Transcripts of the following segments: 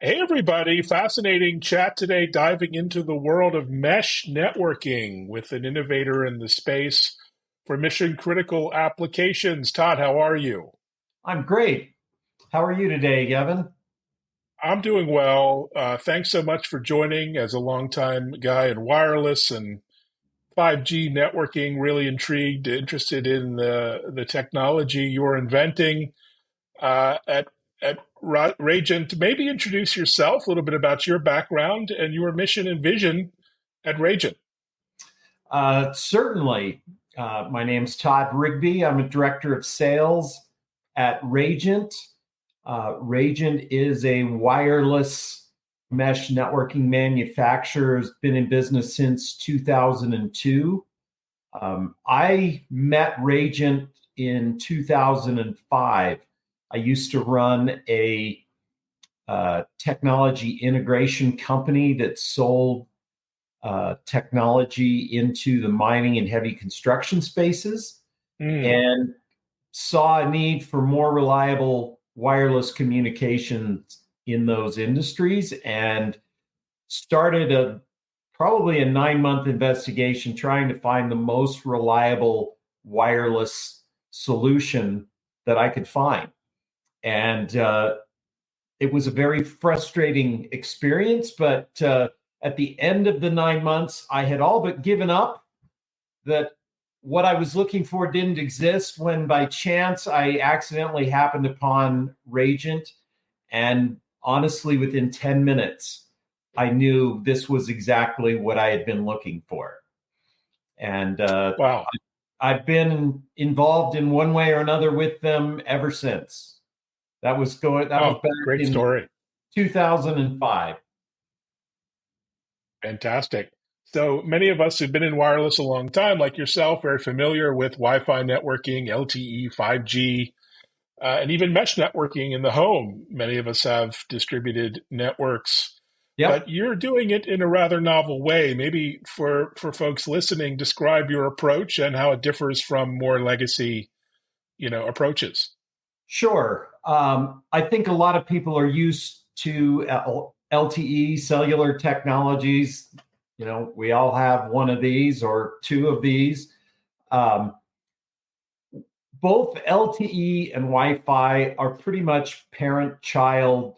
Hey, everybody. Fascinating chat today, diving into the world of mesh networking with an innovator in the space for mission critical applications. Todd, how are you? I'm great. How are you today, Gavin? I'm doing well. Thanks so much for joining as a longtime guy in wireless and 5G networking. Really intrigued, interested in the technology you're inventing. At Rajant, maybe introduce yourself, a little bit about your background and your mission and vision at Rajant. Certainly. My name's Todd Rigby. I'm a director of sales at Rajant. Rajant is a wireless mesh networking manufacturer, has been in business since 2002. I met Rajant in 2005. I used to run a technology integration company that sold technology into the mining and heavy construction spaces, Mm, and saw a need for more reliable wireless communications in those industries, and started probably a 9-month investigation trying to find the most reliable wireless solution that I could find. And it was a very frustrating experience, but at the end of the 9 months, I had all but given up that what I was looking for didn't exist, when by chance I accidentally happened upon Rajant. And honestly, within 10 minutes, I knew this was exactly what I had been looking for. And wow. I've been involved in one way or another with them ever since. That was Oh, back great in story. 2005. Fantastic. So many of us who've been in wireless a long time, like yourself, very familiar with Wi-Fi networking, LTE, 5G, and even mesh networking in the home. Many of us have distributed networks, Yep. but you're doing it in a rather novel way. Maybe for folks listening, describe your approach and how it differs from more legacy, approaches. Sure. I think a lot of people are used to LTE, cellular technologies. We all have one of these or two of these. Um, Both LTE and Wi-Fi are pretty much parent-child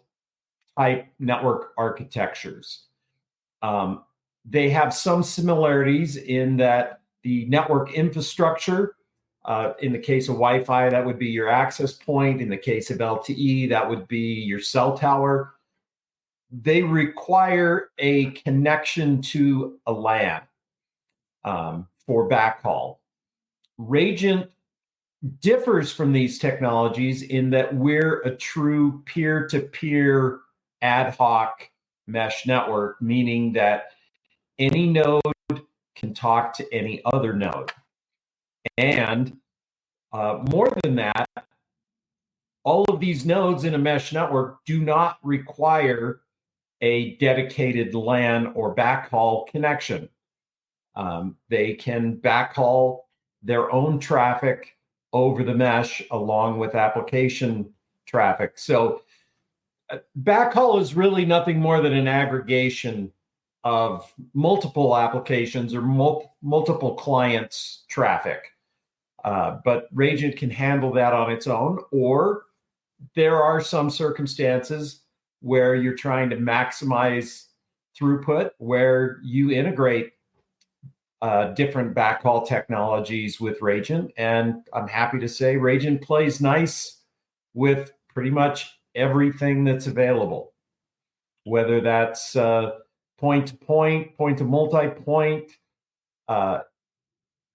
type network architectures. Um, they have some similarities in that the network infrastructure, in the case of Wi-Fi, that would be your access point. In the case of LTE, that would be your cell tower. They require a connection to a LAN for backhaul. Rajant differs from these technologies in that we're a true peer-to-peer ad hoc mesh network, meaning that any node can talk to any other node. And more than that, all of these nodes in a mesh network do not require a dedicated LAN or backhaul connection. They can backhaul their own traffic over the mesh along with application traffic. So backhaul is really nothing more than an aggregation of multiple applications or multiple clients' traffic. But Rajant can handle that on its own, or there are some circumstances where you're trying to maximize throughput, where you integrate different backhaul technologies with Rajant. And I'm happy to say Rajant plays nice with pretty much everything that's available, whether that's point to point, point to multi-point, uh,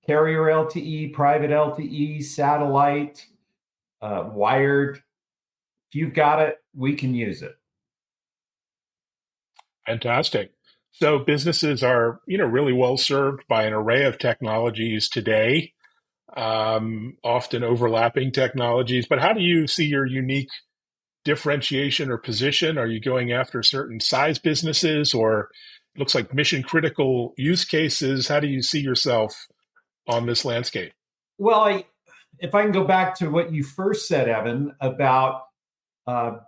carrier LTE, private LTE, satellite, wired. If you've got it, we can use it. Fantastic. So businesses are, really well served by an array of technologies today, often overlapping technologies. But how do you see your unique differentiation or position? Are you going after certain size businesses, or it looks like mission critical use cases? How do you see yourself on this landscape? Well, if I can go back to what you first said, Evan, about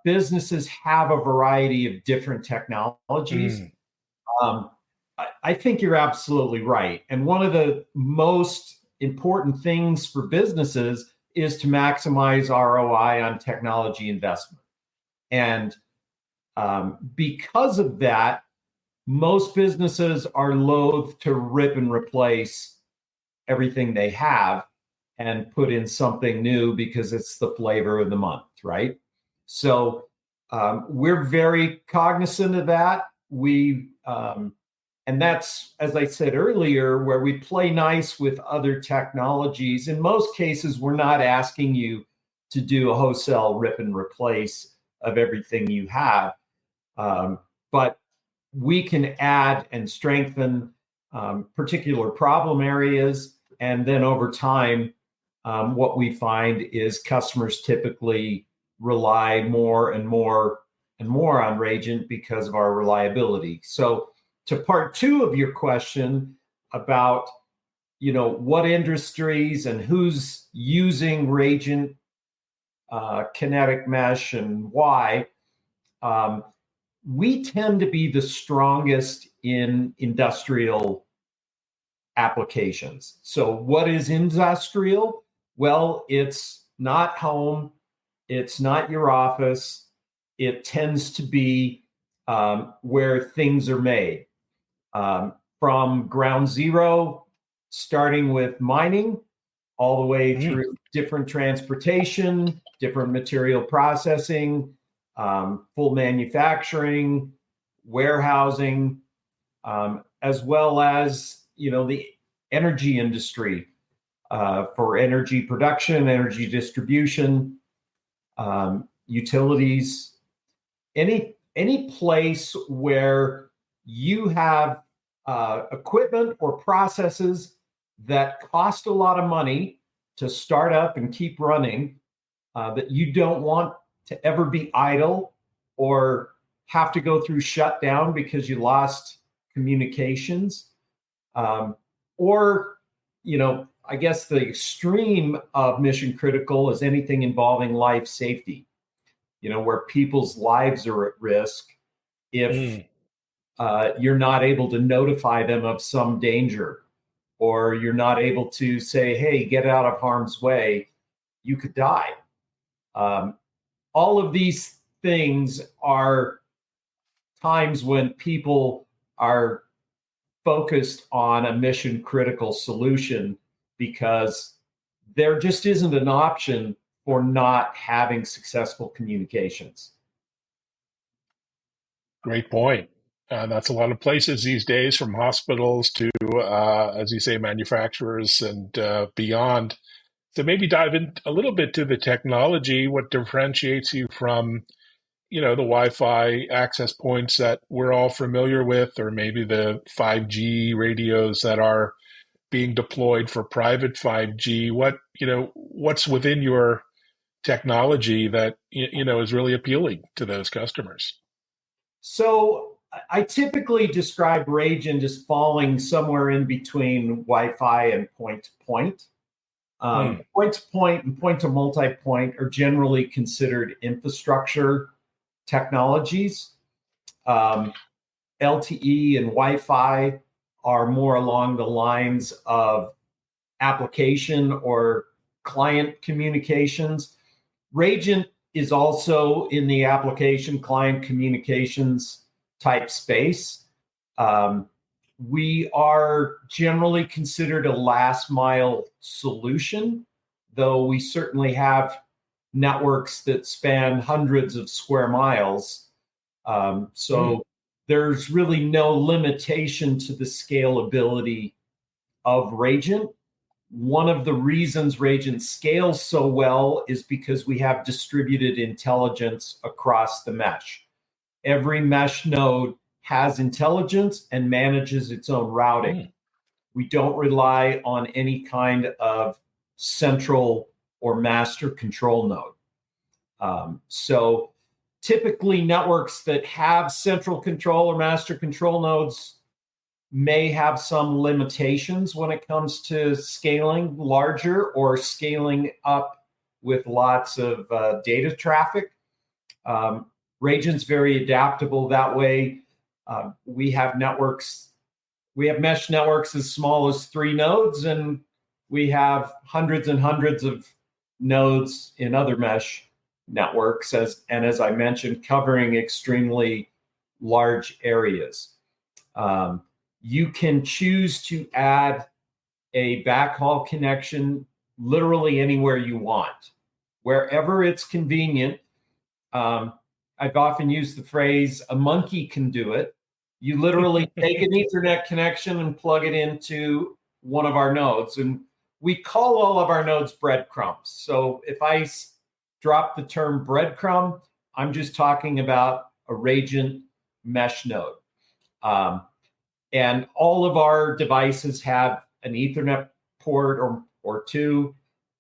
businesses have a variety of different technologies. Mm. Um, I think you're absolutely right. And one of the most important things for businesses is to maximize ROI on technology investment. And because of that, most businesses are loath to rip and replace everything they have and put in something new because it's the flavor of the month, right? So we're very cognizant of that. And that's, as I said earlier, where we play nice with other technologies. In most cases, we're not asking you to do a wholesale rip and replace of everything you have. But we can add and strengthen particular problem areas. And then over time, what we find is customers typically rely more and more and more on Rajant because of our reliability. So to part two of your question about, what industries and who's using Rajant kinetic mesh and why, we tend to be the strongest in industrial applications. So what is industrial? Well, it's not home. It's not your office. It tends to be where things are made. From ground zero, starting with mining, all the way Mm. through different transportation, different material processing, full manufacturing, warehousing, as well as the energy industry for energy production, energy distribution, utilities, any place where you have equipment or processes that cost a lot of money to start up and keep running, that you don't want to ever be idle or have to go through shutdown because you lost communications. Or, I guess the extreme of mission critical is anything involving life safety, where people's lives are at risk if Mm. you're not able to notify them of some danger, or you're not able to say, hey, get out of harm's way, you could die. All of these things are times when people are focused on a mission critical solution because there just isn't an option for not having successful communications. Great point. That's a lot of places these days, from hospitals to, as you say, manufacturers and beyond. So maybe dive in a little bit to the technology. What differentiates you from, the Wi-Fi access points that we're all familiar with, or maybe the 5G radios that are being deployed for private 5G? What's within your technology that, is really appealing to those customers? So I typically describe Rajant as falling somewhere in between Wi-Fi and point to point. Hmm. Point to point and point to multi-point are generally considered infrastructure technologies. LTE and Wi-Fi are more along the lines of application or client communications. Rajant is also in the application client communications type space. We are generally considered a last mile solution, though we certainly have networks that span hundreds of square miles. Hmm. So there's really no limitation to the scalability of Rajant. One of the reasons Rajant scales so well is because we have distributed intelligence across the mesh. Every mesh node has intelligence and manages its own routing. Hmm. We don't rely on any kind of central or master control node. So typically networks that have central control or master control nodes may have some limitations when it comes to scaling larger or scaling up with lots of data traffic. Um, Rajant's very adaptable that way. We have networks, we have mesh networks as small as 3 nodes, and we have hundreds and hundreds of nodes in other mesh networks, as I mentioned, covering extremely large areas. Um, you can choose to add a backhaul connection literally anywhere you want, wherever it's convenient. I've often used the phrase, a monkey can do it. You literally take an Ethernet connection and plug it into one of our nodes. And we call all of our nodes breadcrumbs. So if I drop the term breadcrumb, I'm just talking about a Rajant mesh node. And all of our devices have an Ethernet port or two.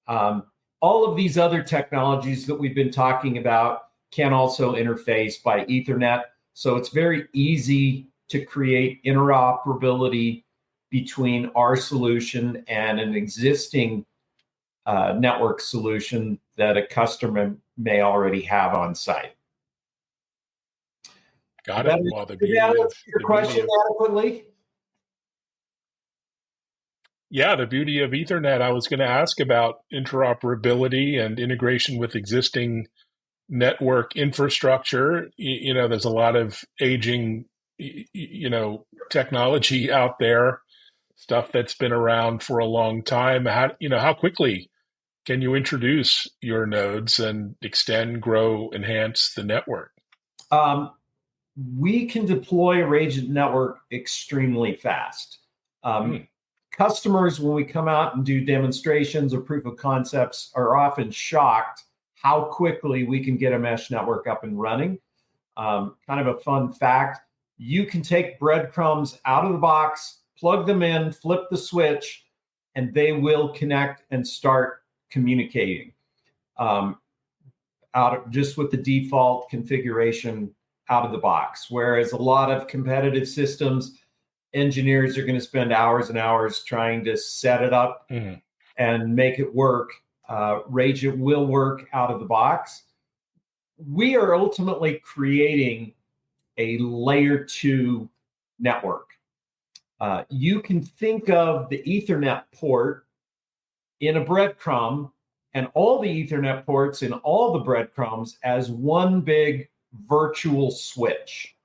All of these other technologies that we've been talking about can also interface by Ethernet. So it's very easy to create interoperability between our solution and an existing network solution that a customer may already have on site. Got Did it. Well, that answer your question adequately? yeah, the beauty of Ethernet. I was going to ask about interoperability and integration with existing network infrastructure. There's a lot of aging, technology out there, stuff that's been around for a long time. How quickly can you introduce your nodes and extend, grow, enhance the network? We can deploy a Rajant network extremely fast. Customers, when we come out and do demonstrations or proof of concepts, are often shocked how quickly we can get a mesh network up and running. Kind of a fun fact, you can take breadcrumbs out of the box, plug them in, flip the switch, and they will connect and start communicating just with the default configuration out of the box. Whereas a lot of competitive systems, engineers are going to spend hours and hours trying to set it up and make it work. Rajant will work out of the box. We are ultimately creating a layer 2 network. You can think of the Ethernet port in a breadcrumb and all the Ethernet ports in all the breadcrumbs as one big virtual switch.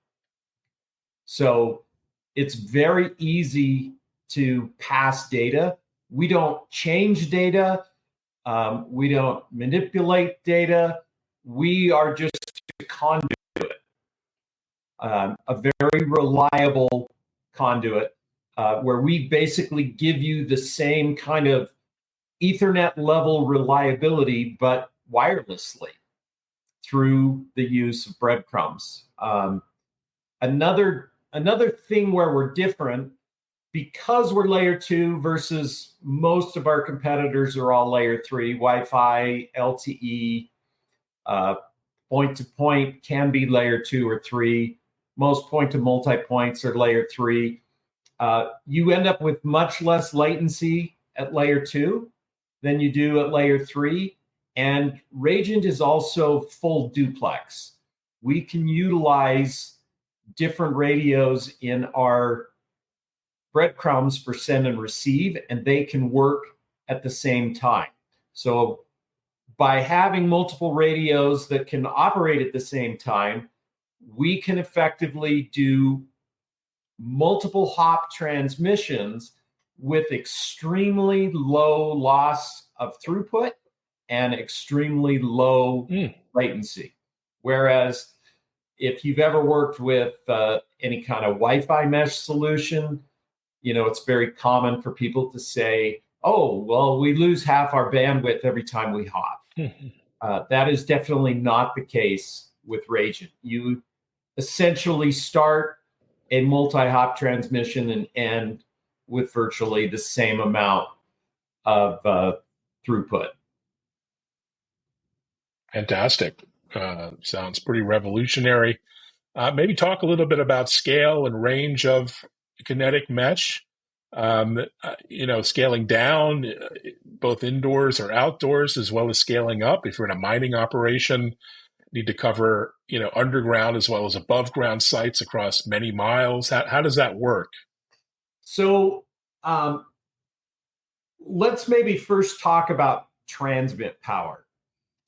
So it's very easy to pass data. We don't change data. We don't manipulate data. We are just a conduit, a very reliable conduit, where we basically give you the same kind of Ethernet level reliability, but wirelessly through the use of breadcrumbs. Another thing where we're different, because we're layer 2 versus most of our competitors are all layer 3, Wi-Fi, LTE, point-to-point can be layer 2 or 3. Most point-to-multipoints are layer 3. You end up with much less latency at layer 2 than you do at layer 3. And Rajant is also full duplex. We can utilize different radios in our breadcrumbs for send and receive, and they can work at the same time. So by having multiple radios that can operate at the same time, we can effectively do multiple hop transmissions with extremely low loss of throughput and extremely low latency. Whereas if you've ever worked with any kind of Wi-Fi mesh solution, it's very common for people to say, oh, well, we lose half our bandwidth every time we hop. That is definitely not the case with Rajant. You essentially start a multi-hop transmission and end with virtually the same amount of throughput. Fantastic. Sounds pretty revolutionary. Maybe talk a little bit about scale and range of kinetic mesh. Scaling down both indoors or outdoors, as well as scaling up if you're in a mining operation. need to cover, underground as well as above ground sites across many miles? How does that work? So um, let's maybe first talk about transmit power.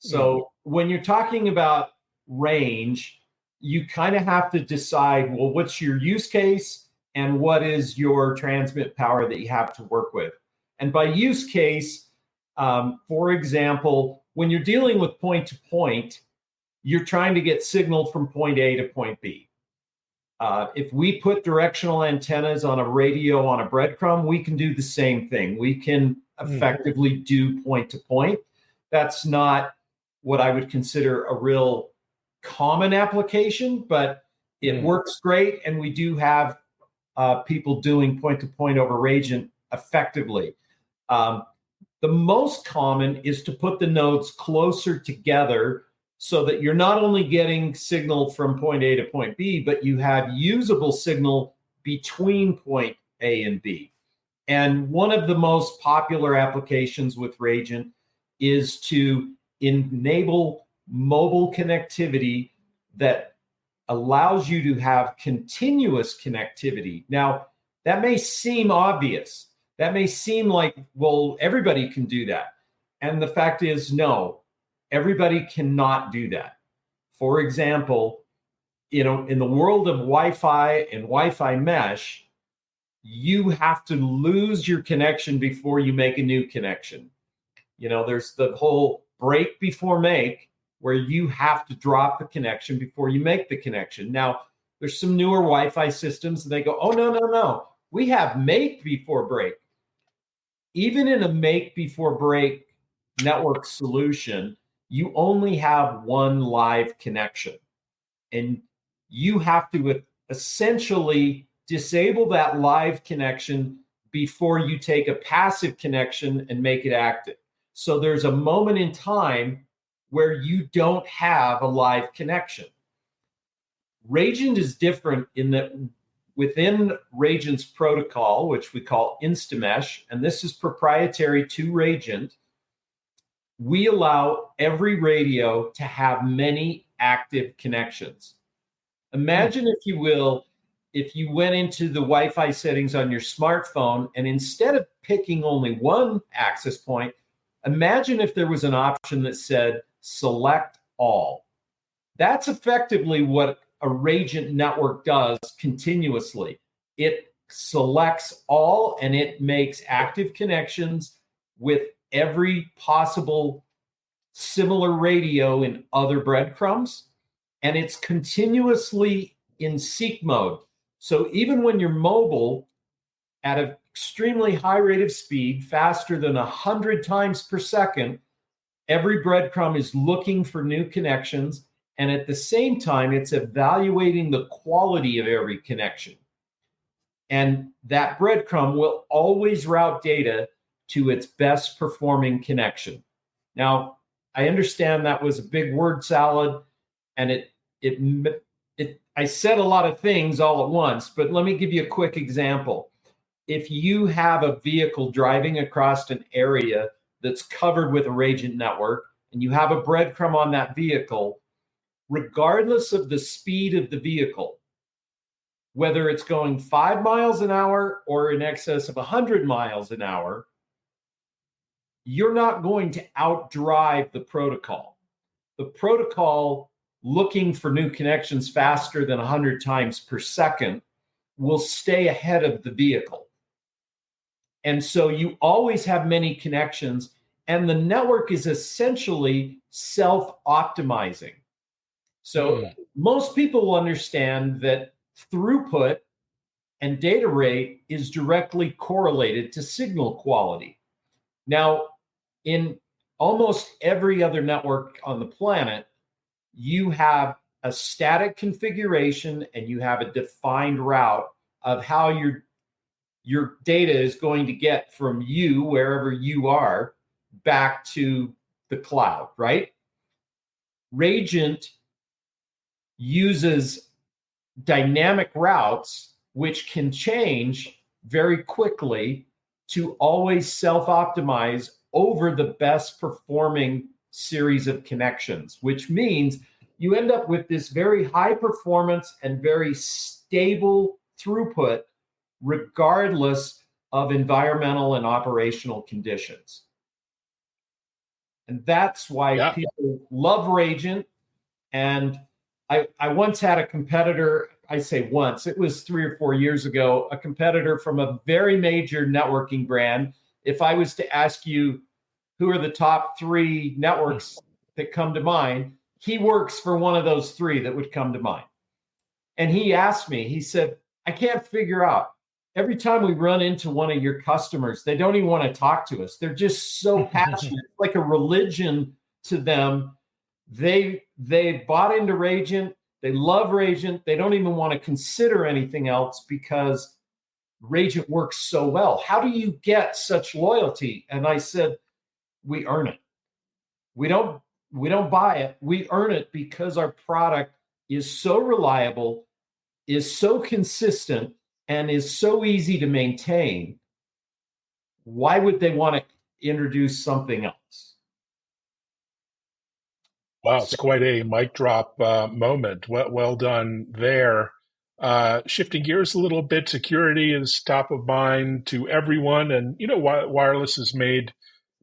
Mm, So when you're talking about range, you kind of have to decide, well, what's your use case and what is your transmit power that you have to work with? And by use case, for example, when you're dealing with point to point, you're trying to get signal from point A to point B. If we put directional antennas on a radio on a breadcrumb, we can do the same thing. We can mm, effectively do point to point. That's not what I would consider a real common application, but it mm, works great. And we do have people doing point to point over Rajant effectively. Um, the most common is to put the nodes closer together so that you're not only getting signal from point A to point B, but you have usable signal between point A and B. And one of the most popular applications with Rajant is to enable mobile connectivity that allows you to have continuous connectivity. Now, that may seem obvious. That may seem like, well, everybody can do that. And the fact is, no, everybody cannot do that. For example, in the world of Wi-Fi and Wi-Fi mesh, you have to lose your connection before you make a new connection. There's the whole break before make, where you have to drop the connection before you make the connection. Now, there's some newer Wi-Fi systems, and they go, oh, no, no, no. We have make before break. Even in a make before break network solution, you only have one live connection. And you have to essentially disable that live connection before you take a passive connection and make it active. So there's a moment in time where you don't have a live connection. Rajant is different in that within Rajant's protocol, which we call InstaMesh, and this is proprietary to Rajant, we allow every radio to have many active connections. mm, Imagine, if you will, if you went into the Wi-Fi settings on your smartphone and instead of picking only one access point, imagine if there was an option that said select all. That's effectively what a Rajant network does continuously. It selects all and it makes active connections with every possible similar radio in other breadcrumbs. And it's continuously in seek mode. So even when you're mobile at an extremely high rate of speed, faster than 100 times per second, every breadcrumb is looking for new connections. And at the same time, it's evaluating the quality of every connection. And that breadcrumb will always route data to its best performing connection. Now, I understand that was a big word salad, and I said a lot of things all at once, but let me give you a quick example. If you have a vehicle driving across an area that's covered with a Rajant network, and you have a breadcrumb on that vehicle, regardless of the speed of the vehicle, whether it's going 5 miles an hour or in excess of 100 miles an hour, you're not going to outdrive the protocol. The protocol, looking for new connections faster than 100 times per second, will stay ahead of the vehicle. And so you always have many connections, and the network is essentially self-optimizing. So mm, most people will understand that throughput and data rate is directly correlated to signal quality. Now, in almost every other network on the planet, you have a static configuration and you have a defined route of how your data is going to get from you, wherever you are, back to the cloud, right? Rajant uses dynamic routes, which can change very quickly to always self-optimize over the best performing series of connections, which means you end up with this very high performance and very stable throughput, regardless of environmental and operational conditions. And that's why Yeah. people love Rajant. And I once had a competitor, I say once, it was 3 or 4 years ago, a competitor from a very major networking brand. If I was to ask you who are the top 3 networks that come to mind, he works for one of those 3 that would come to mind. And he asked me, he said, I can't figure out. Every time we run into one of your customers, they don't even want to talk to us. They're just so passionate, like a religion to them. They bought into Rajant. They love Rajant. They don't even want to consider anything else because Rajant works so well. How do you get such loyalty? And I said, we earn it. We don't buy it. We earn it because our product is so reliable, is so consistent, and is so easy to maintain. Why would they want to introduce something else? Wow, it's quite a mic drop moment. Well done there. Shifting gears a little bit, security is top of mind to everyone, and wireless has made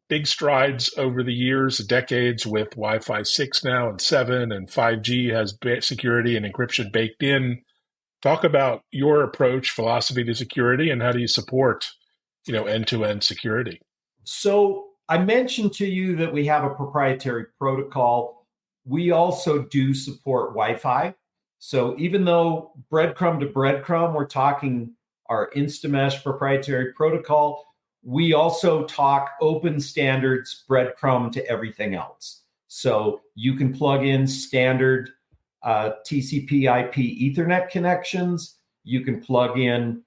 big strides over the years, decades, with Wi-Fi 6 now and 7, and 5G has security and encryption baked in. Talk about your approach, philosophy to security, and how do you support, end-to-end security? So I mentioned to you that we have a proprietary protocol. We also do support Wi-Fi. So even though breadcrumb to breadcrumb, we're talking our InstaMesh proprietary protocol, we also talk open standards, breadcrumb to everything else. So you can plug in standard TCP/IP Ethernet connections. You can plug in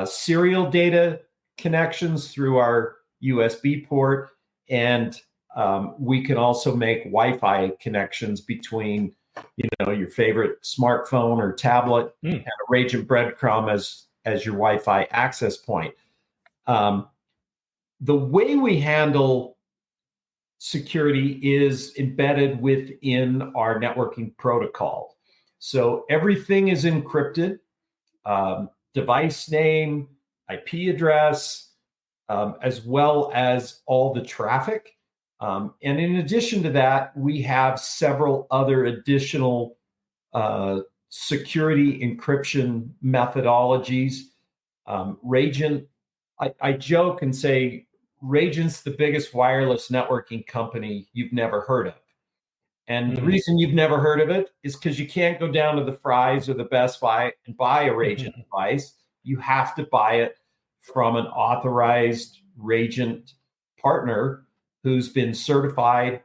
serial data connections through our USB port, and we can also make Wi-Fi connections between, your favorite smartphone or tablet and a Rajant breadcrumb as your Wi-Fi access point. The way we handle security is embedded within our networking protocol. So everything is encrypted, device name, IP address, as well as all the traffic. And in addition to that, we have several other additional security encryption methodologies. Rajant, I joke and say, Rajant's the biggest wireless networking company you've never heard of. And the reason you've never heard of it is because you can't go down to the Fry's or the Best Buy and buy a Rajant device. You have to buy it from an authorized Rajant partner who's been certified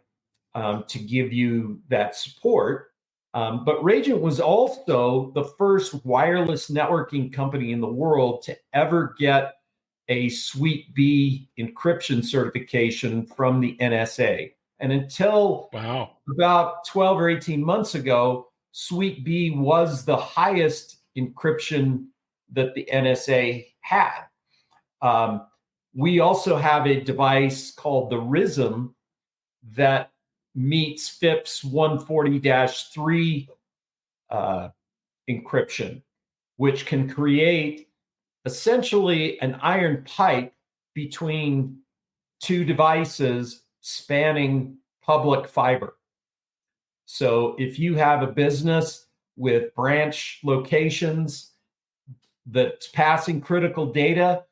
to give you that support. But Rajant was also the first wireless networking company in the world to ever get a Suite B encryption certification from the NSA. And until about 12 or 18 months ago, Suite B was the highest encryption that the NSA had. We also have a device called the RISM that meets FIPS 140-3 encryption, which can create essentially an iron pipe between 2 devices spanning public fiber. So if you have a business with branch locations that's passing critical data,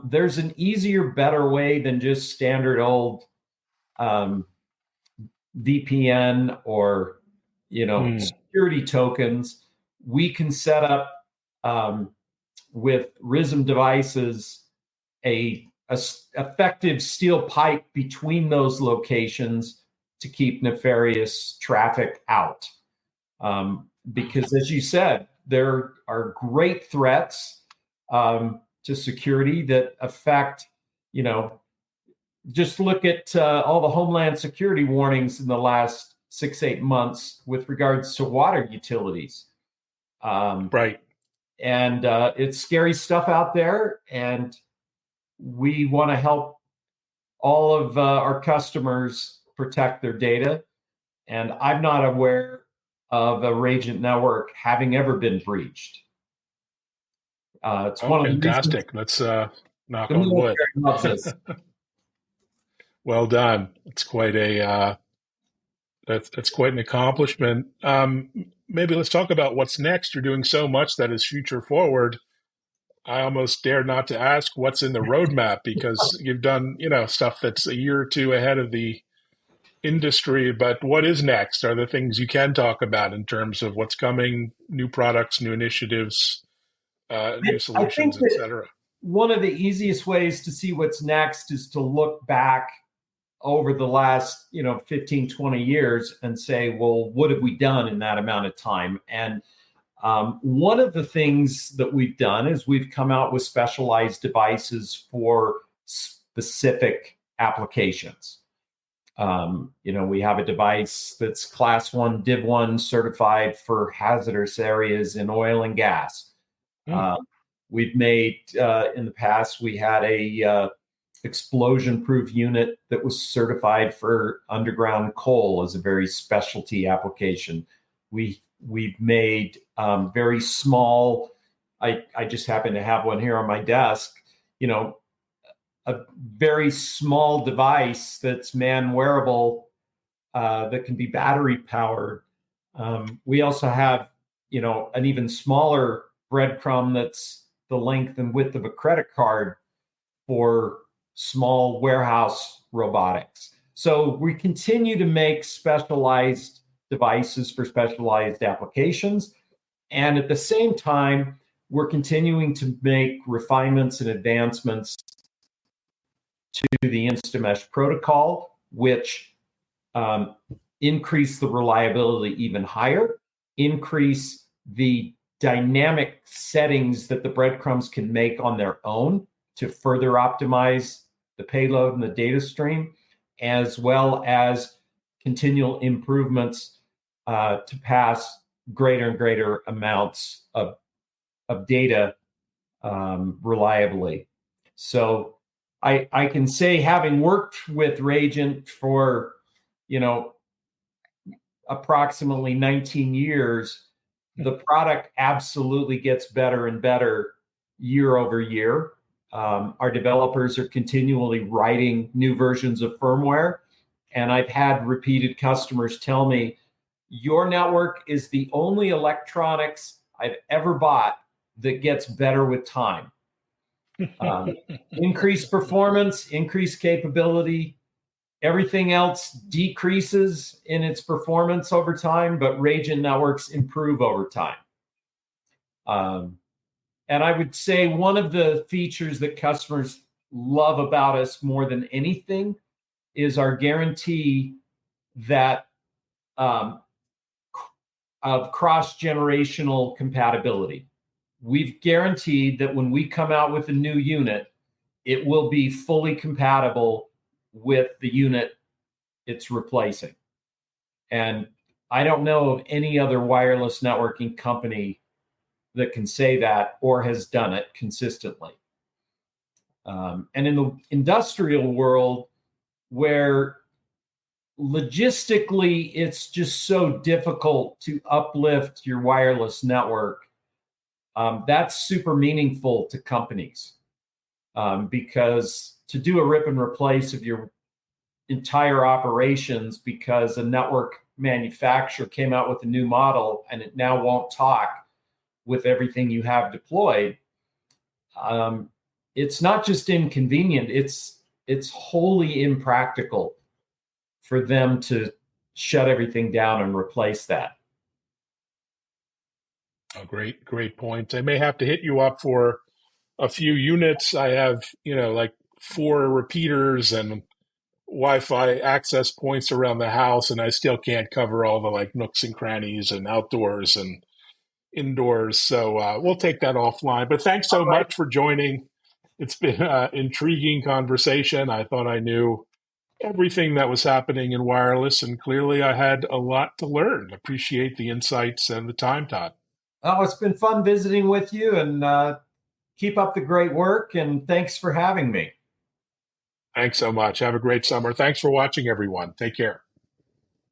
there's an easier, better way than just standard old VPN or security tokens. We can set up with RISM devices a effective steel pipe between those locations to keep nefarious traffic out. Because as you said, there are great threats to security that affect, just look at all the Homeland Security warnings in the last 6-8 months with regards to water utilities. Right. And it's scary stuff out there. And we want to help all of our customers protect their data. And I'm not aware of a Rajant network having ever been breached. It's Oh, one of the reasons fantastic. Let's knock the on wood. military loves us. Well done. It's quite a that's quite an accomplishment. Maybe let's talk about what's next. You're doing so much that is future forward. I almost dare not to ask what's in the roadmap because you've done, stuff that's a year or two ahead of the industry. But what is next? Are there things you can talk about in terms of what's coming, new products, new initiatives, new I think solutions, et that cetera? one of the easiest ways to see what's next is to look back over the last 15, 20 years and say, well, what have we done in that amount of time? And one of the things that we've done is we've come out with specialized devices for specific applications. We have a device that's class 1 div 1 certified for hazardous areas in oil and gas. Hmm. We've made in the past, we had a explosion proof unit that was certified for underground coal as a very specialty application. We've made very small, I just happen to have one here on my desk, a very small device that's man wearable, that can be battery powered. We also have, an even smaller breadcrumb that's the length and width of a credit card for small warehouse robotics. So we continue to make specialized devices for specialized applications. And at the same time, we're continuing to make refinements and advancements to the InstaMesh protocol, which increase the reliability even higher, increase the dynamic settings that the breadcrumbs can make on their own to further optimize the payload and the data stream, as well as continual improvements to pass greater and greater amounts of data reliably. So I can say, having worked with Rajant for, approximately 19 years, the product absolutely gets better and better year over year. Our developers are continually writing new versions of firmware. And I've had repeated customers tell me, your network is the only electronics I've ever bought that gets better with time. Increased performance, increased capability. Everything else decreases in its performance over time, but Rajant networks improve over time. And I would say one of the features that customers love about us more than anything is our guarantee that of cross-generational compatibility. We've guaranteed that when we come out with a new unit, it will be fully compatible with the unit it's replacing. And I don't know of any other wireless networking company that can say that or has done it consistently. And in the industrial world, where logistically it's just so difficult to uplift your wireless network, that's super meaningful to companies, because to do a rip and replace of your entire operations because a network manufacturer came out with a new model and it now won't talk with everything you have deployed, it's not just inconvenient, it's wholly impractical for them to shut everything down and replace that. Oh, great point. I may have to hit you up for a few units. I have, like 4 repeaters and Wi-Fi access points around the house, and I still can't cover all the like nooks and crannies and outdoors and indoors. So we'll take that offline. But thanks so All right. much for joining. It's been an intriguing conversation. I thought I knew everything that was happening in wireless, and clearly I had a lot to learn. Appreciate the insights and the time, Todd. Oh, it's been fun visiting with you, and keep up the great work. And thanks for having me. Thanks so much. Have a great summer. Thanks for watching, everyone. Take care.